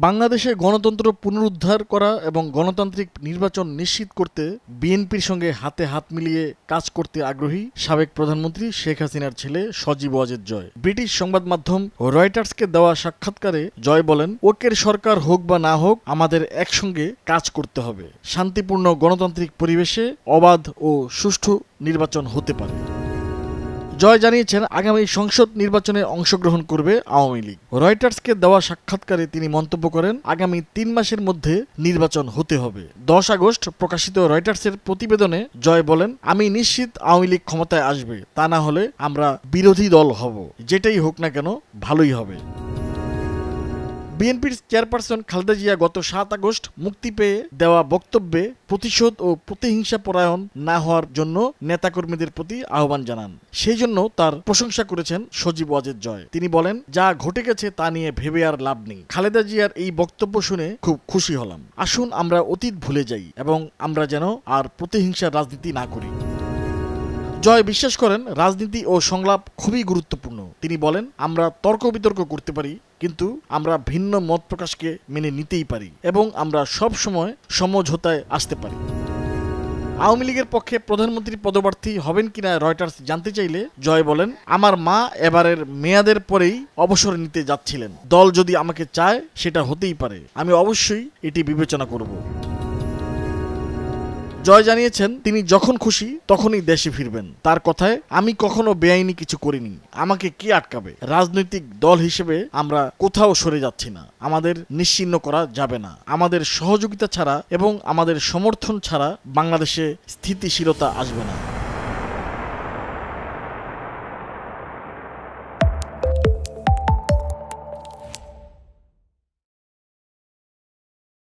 বাংলাদেশে গণতন্ত্র পুনরুদ্ধার করা এবং গণতান্ত্রিক নির্বাচন নিশ্চিত করতে বিএনপির সঙ্গে হাতে হাত মিলিয়ে কাজ করতে আগ্রহী সাবেক প্রধানমন্ত্রী শেখ হাসিনার ছেলে সজীব ওয়াজেদ জয়। ব্রিটিশ সংবাদ মাধ্যম রয়টার্সকে দেওয়া সাক্ষাৎকারে জয় বলেন, ওকের সরকার হোক বা না হোক, আমাদের একসঙ্গে কাজ করতে হবে। শান্তিপূর্ণ গণতান্ত্রিক পরিবেশে অবাধ ও সুষ্ঠু নির্বাচন হতে পারে। জয় জানিয়েছেন, আগামী সংসদ নির্বাচনে অংশগ্রহণ করবে আওয়ামী লীগ। রয়টার্সকে দেওয়া সাক্ষাৎকারে তিনি মন্তব্য করেন, আগামী ৩ মাসের মধ্যে নির্বাচন হতে হবে। 10 আগস্ট প্রকাশিত রয়টার্সের প্রতিবেদনে জয় বলেন, আমি নিশ্চিত আওয়ামী লীগ ক্ষমতায় আসবে, তা না হলে আমরা বিরোধী দল হব। যেটাই হোক না কেন ভালোই হবে। বিএনপির চেয়ারপারসন খালেদা জিয়া গত 7 আগস্ট মুক্তি পেয়ে দেওয়া বক্তব্যে প্রতিশোধ ও প্রতিহিংসা পরায়ণ না হওয়ার জন্য নেতাকর্মীদের প্রতি আহ্বান জানান। সেই জন্য তার প্রশংসা করেছেন সজীব ওয়াজেদ জয়। তিনি বলেন, যা ঘটে গেছে তা নিয়ে ভেবে আর লাভ নেই। খালেদা জিয়ার এই বক্তব্য শুনে খুব খুশি হলাম। আসুন আমরা অতীত ভুলে যাই এবং আমরা যেন আর প্রতিহিংসার রাজনীতি না করি। জয় বিশ্বাস করেন, রাজনীতি ও সংলাপ খুবই গুরুত্বপূর্ণ। তিনি বলেন, আমরা তর্ক বিতর্ক করতে পারি, কিন্তু আমরা ভিন্ন মত প্রকাশকে মেনে নিতেই পারি এবং আমরা সব সময় সমঝোতায় আসতে পারি। আওয়ামী লীগের পক্ষে প্রধানমন্ত্রী পদপ্রার্থী হবেন কিনা রয়টার্স জানতে চাইলে জয় বলেন, আমার মা এবারের মেয়াদের পরেই অবসর নিতে যাচ্ছিলেন। দল যদি আমাকে চায় সেটা হতেই পারে, আমি অবশ্যই এটি বিবেচনা করব। জয় জানিয়েছেন, তিনি যখন খুশি তখনই দেশে ফিরবেন। তার কথায়, আমি কখনো বেআইনি কিছু করিনি, আমাকে কে আটকাবে? রাজনৈতিক দল হিসেবে আমরা কোথাও সরে যাচ্ছি না, আমাদের নিশ্চিহ্ন করা যাবে না। আমাদের সহযোগিতা ছাড়া এবং আমাদের সমর্থন ছাড়া বাংলাদেশে স্থিতিশীলতা আসবে না।